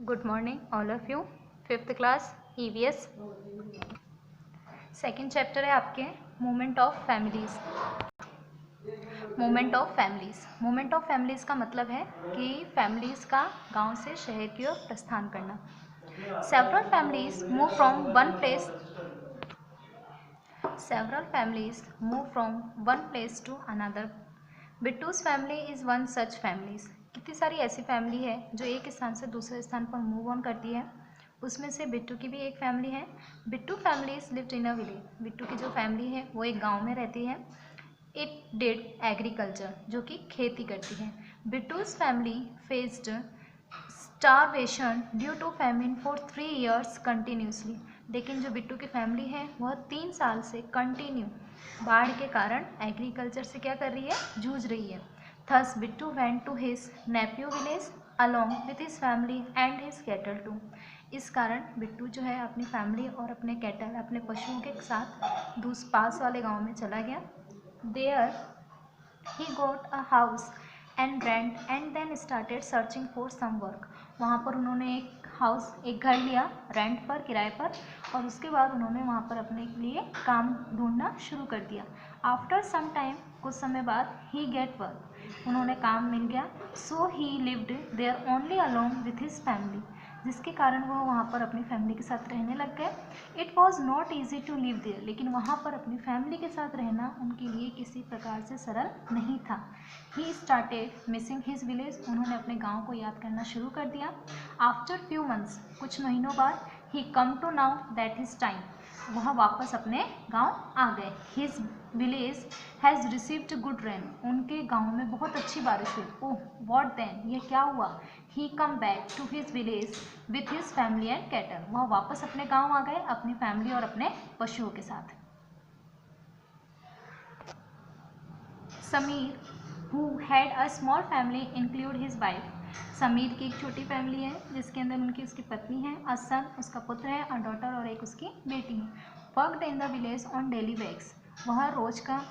Good morning all of you. 5th class EVS second chapter है आपके movement of families. Movement of families का मतलब है कि फैमिलीज का गांव से शहर की ओर प्रस्थान करना। Several families move from one place to another. Bittu's family is one such families. कितनी सारी ऐसी फैमिली है जो एक स्थान से दूसरे स्थान पर मूव ऑन करती है, उसमें से बिट्टू की भी एक फैमिली है। Bittu families lived in a village. Bittu की जो फैमिली है वो एक गांव में रहती है। इट डिड एग्रीकल्चर, जो कि खेती करती है। Bittu's family faced starvation due to famine for 3 years continuously. लेकिन जो बिट्टू की फैमिली है वह 3 साल से कंटिन्यू बाढ़ के कारण एग्रीकल्चर से क्या कर रही है, जूझ रही है। Thus Bittu went to his nephew village along with his family and his cattle too. इस कारण बिट्टू जो है अपनी फैमिली और अपने कैटल, अपने पशुओं के साथ पास वाले गांव में चला गया। There he got a house and rent and then started searching for some work. वहाँ पर उन्होंने एक घर लिया रेंट पर, किराए पर, और उसके बाद उन्होंने वहाँ पर अपने लिए काम ढूंढना शुरू कर दिया। आफ्टर सम टाइम, कुछ समय बाद, ही गेट वर्क, उन्होंने काम मिल गया। So he lived there only along with his family, जिसके कारण वह वहाँ पर अपनी फैमिली के साथ रहने लग गए। It was not easy to live there, लेकिन वहाँ पर अपनी फैमिली के साथ रहना उनके लिए किसी प्रकार से सरल नहीं था। He started missing his village, उन्होंने अपने गाँव को याद करना शुरू कर दिया। आफ्टर फ्यू मंथ्स, कुछ महीनों बाद, he come to now that is time, वह वापस अपने गांव आ गए। His village has received good rain, उनके गांव में बहुत अच्छी बारिश हुई। ओह व्हाट देन, ये क्या हुआ। He come back to his village with his family and cattle, वह वापस अपने गांव आ गए अपनी फैमिली और अपने पशुओं के साथ। Sameer who had a small family include his wife, Sameer की एक छोटी फैमिली है जिसके अंदर उसकी पत्नी है, अ सन, उसका पुत्र है, अ डॉटर, और एक उसकी बेटी है। Worked in the village on daily wages, वह रोज का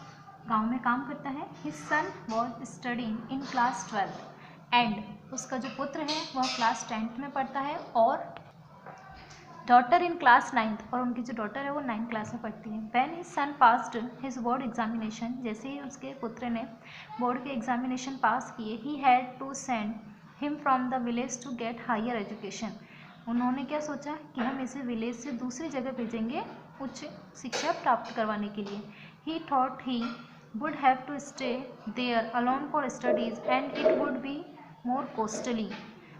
गांव में काम करता है। His son was studying in class 12 and, उसका जो पुत्र है वह क्लास 10th में पढ़ता है, और डॉटर इन क्लास 9th, और उनकी जो डॉटर है वो 9th क्लास में पढ़ती है। When his son passed his board examination, जैसे ही उसके पुत्र ने बोर्ड के एग्जामिनेशन पास किए, he had to send him from the village to get higher education, उन्होंने क्या सोचा कि हम इसे विलेज से दूसरी जगह भेजेंगे उच्च शिक्षा प्राप्त करवाने के लिए। He thought he would have to stay there alone for studies and it would be more costly,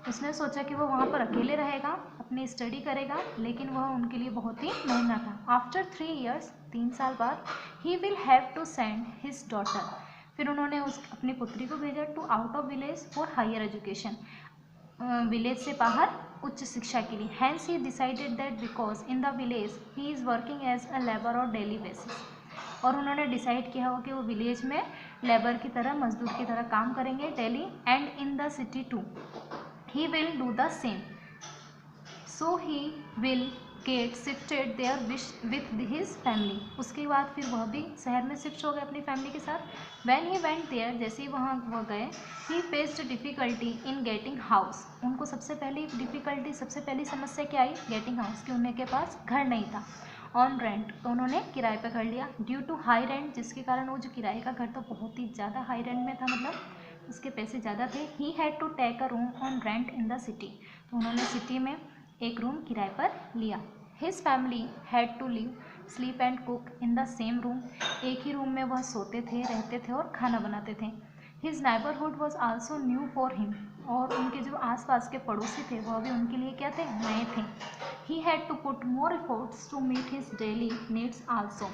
उसने सोचा कि वो वहाँ पर अकेले रहेगा, अपनी स्टडी करेगा, लेकिन वह उनके लिए बहुत ही महंगा था। आफ्टर 3 years, 3 साल बाद, he will have to send his daughter, फिर उन्होंने अपनी पुत्री को भेजा to out of village for higher education, विलेज से बाहर उच्च शिक्षा के लिए। Hence he decided that because in the village he is working as a labour और डेली बेसिस, और उन्होंने डिसाइड किया हो कि वो विलेज में लेबर की तरह, मजदूर की तरह काम करेंगे daily, and in the city to he will do the same, so he will get shifted there with his family, उसके बाद फिर वह भी शहर में शिफ्ट हो गए अपनी फैमिली के साथ। when he went there, जैसे ही वहाँ वह गए, he faced difficulty in getting house, उनको सबसे पहली समस्या क्या आई, getting house, कि उनके पास घर नहीं था। ऑन रेंट, तो उन्होंने किराए पर घर लिया। ड्यू टू हाई रेंट, जिसके कारण वो जो किराए का घर था बहुत ही ज़्यादा हाई रेंट में था, मतलब उसके पैसे ज़्यादा थे। He had to take a room on rent in the city, तो उन्होंने सिटी में एक रूम किराए पर लिया। His family had to live, sleep and cook in the same room, एक ही रूम में वह सोते थे, रहते थे और खाना बनाते थे। His neighbourhood was also new for him, और उनके जो आसपास के पड़ोसी थे वह भी उनके लिए क्या थे, नए थे। He had to put more efforts to meet his daily needs also,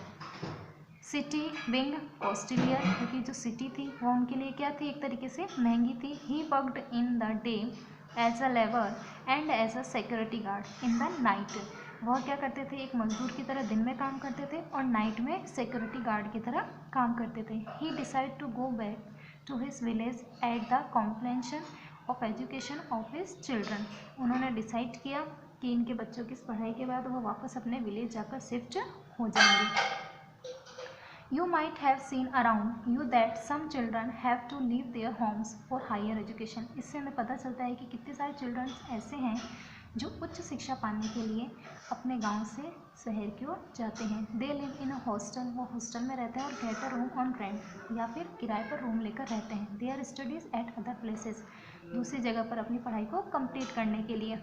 city being costlier, क्योंकि जो सिटी थी वो उनके लिए क्या थी, एक तरीके से महंगी थी। He worked in the day as a labour and as a security guard in the night, वह क्या करते थे, एक मजदूर की तरह दिन में काम करते थे और नाइट में सिक्योरिटी गार्ड की तरह काम करते थे। He decide to go back to his village at the completion of education of his children, उन्होंने डिसाइड किया कि इनके बच्चों की पढ़ाई के बाद वो वापस अपने विलेज जाकर शिफ्ट हो जाएंगे। You might have seen around you that some children have to leave their homes for higher education, इससे हमें पता चलता है कि कितने सारे चिल्ड्रन ऐसे हैं जो उच्च शिक्षा पाने के लिए अपने गांव से शहर की ओर जाते हैं। They live in a hostel, वो हॉस्टल में रहते हैं और get a room on rent, या फिर किराए पर रूम लेकर रहते हैं। Their studies eight other places, दूसरी जगह पर अपनी पढ़ाई को कंप्लीट करने के लिए।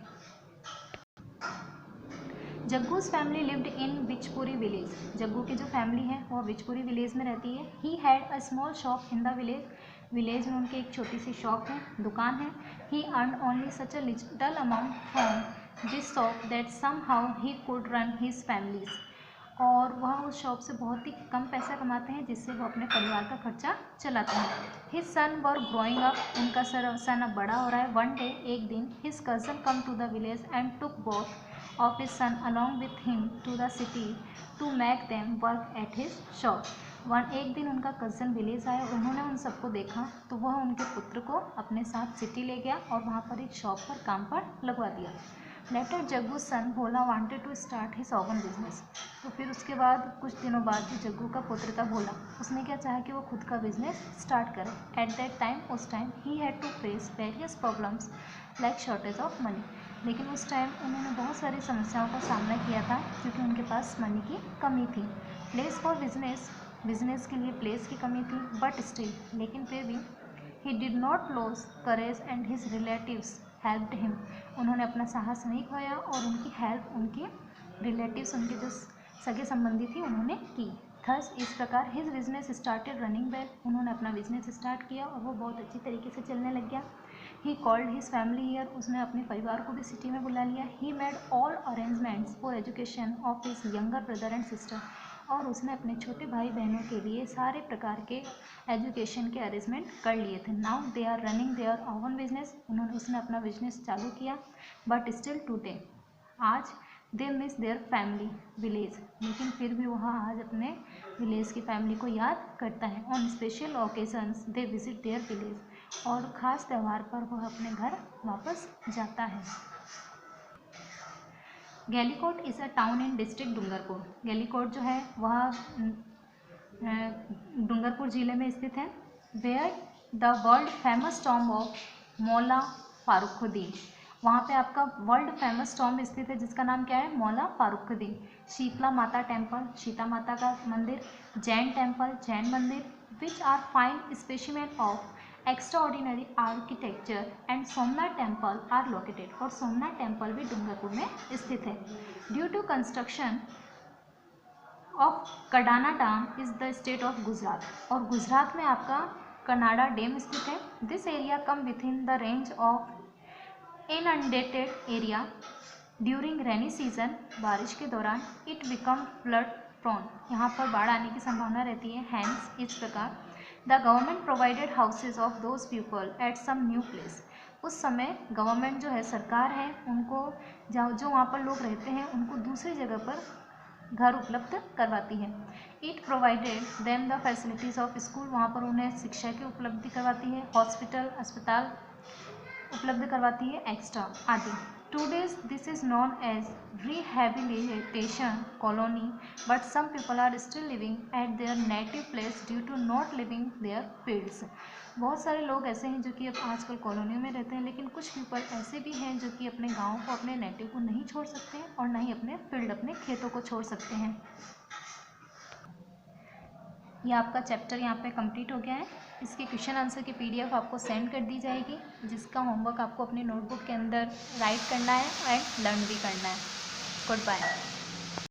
Jaggu's family lived in Bichpuri village, Jaggu की जो फैमिली है वह बिचपुरी विलेज में रहती है। He had a small shop in the village, village में उनकी एक छोटी सी शॉप है, दुकान है। He earn only such a little amount from this shop that somehow he could run his families, और वह उस शॉप से बहुत ही कम पैसा कमाते हैं जिससे वो अपने परिवार का खर्चा चलाते हैं। His son were growing up, उनका सन अब बड़ा हो रहा है। वन डे, एक दिन, his cousin came to the village and took both of his son along with him to the city to make them work at his shop. एक दिन उनका कज़न विलेज आया और उन्होंने उन सबको देखा तो वह उनके पुत्र को अपने साथ सिटी ले गया और वहाँ पर एक शॉप पर काम पर लगवा दिया। Later Jaggu son Bhola wanted to start his own business, तो फिर उसके बाद कुछ दिनों बाद जो जग्गू का पुत्र था भोला, उसने क्या चाहा कि वो खुद का बिजनेस स्टार्ट करे। एट दैट टाइम, उस time, he had to face various problems like shortage of money, लेकिन उस टाइम उन्होंने बहुत सारी समस्याओं का सामना किया था क्योंकि उनके पास मनी की कमी थी। प्लेस फॉर बिजनेस, बिजनेस के लिए प्लेस की कमी थी, बट स्टिल, लेकिन फिर भी, he did not loss courage and his relatives helped him, उन्होंने अपना साहस नहीं खोया और उनकी हेल्प उनके रिलेटिव्स, उनके जो सगे संबंधी थी, उन्होंने की। थस, इस प्रकार, his business started running well, उन्होंने अपना बिजनेस स्टार्ट किया और वो बहुत अच्छी तरीके से चलने लग गया। He called his family here, उसने अपने परिवार को भी सिटी में बुला लिया। He made all arrangements for education of his younger brother and sister, और उसने अपने छोटे भाई बहनों के लिए सारे प्रकार के एजुकेशन के अरेंजमेंट कर लिए थे। Now they are running their own business, उसने अपना बिजनेस चालू किया। बट स्टिल टुडे, आज, they miss their family village, लेकिन फिर भी वह आज अपने विलेज की फैमिली को याद करता है। On special occasions they visit their village, और ख़ास त्यौहार पर वह अपने घर वापस जाता है। Galiakot is a town in district Dungarpur, Galiakot जो है वह डूंगरपुर ज़िले में स्थित है। Where the world famous tomb of Maula Farukhuddin, वहाँ पे आपका वर्ल्ड फेमस टॉम्ब स्थित है जिसका नाम क्या है, मौला फारुखुद्दीन। शीतला माता टेम्पल, सीता माता का मंदिर। जैन टेम्पल, जैन मंदिर। Which are fine specimen of extraordinary architecture and Somnath temple are located, और सोमनाथ टेम्पल भी डूंगरपुर में स्थित है। Due to construction of Kadana dam is the state of Gujarat, और गुजरात में आपका कनाडा डैम स्थित है। This area come within the range of inundated area during rainy season, बारिश के दौरान इट बिकम फ्लड प्रोन, यहाँ पर बाढ़ आने की संभावना रहती है। हैंस, इस प्रकार, the government provided houses of those people at some new place, उस समय गवर्नमेंट जो है, सरकार है, उनको जो वहाँ पर लोग रहते हैं उनको दूसरी जगह पर घर उपलब्ध करवाती है। It provided them the facilities of school, वहाँ पर उन्हें शिक्षा की उपलब्धि करवाती है। हॉस्पिटल, अस्पताल उपलब्ध करवाती है, एक्स्ट्रा आदि। Today's this is known as rehabilitation colony, but some people are still living at their native place due to not living their fields, बहुत सारे लोग ऐसे हैं जो कि अब आजकल कॉलोनियों में रहते हैं, लेकिन कुछ पीपल ऐसे भी हैं जो कि अपने गाँव को, अपने नेटिव को नहीं छोड़ सकते हैं और ना ही अपने फील्ड, अपने खेतों को छोड़ सकते हैं। ये आपका चैप्टर यहाँ पे कंप्लीट हो गया है। इसके क्वेश्चन आंसर की PDF आपको सेंड कर दी जाएगी, जिसका होमवर्क आपको अपनी नोटबुक के अंदर राइट करना है एंड लर्न भी करना है। Good bye.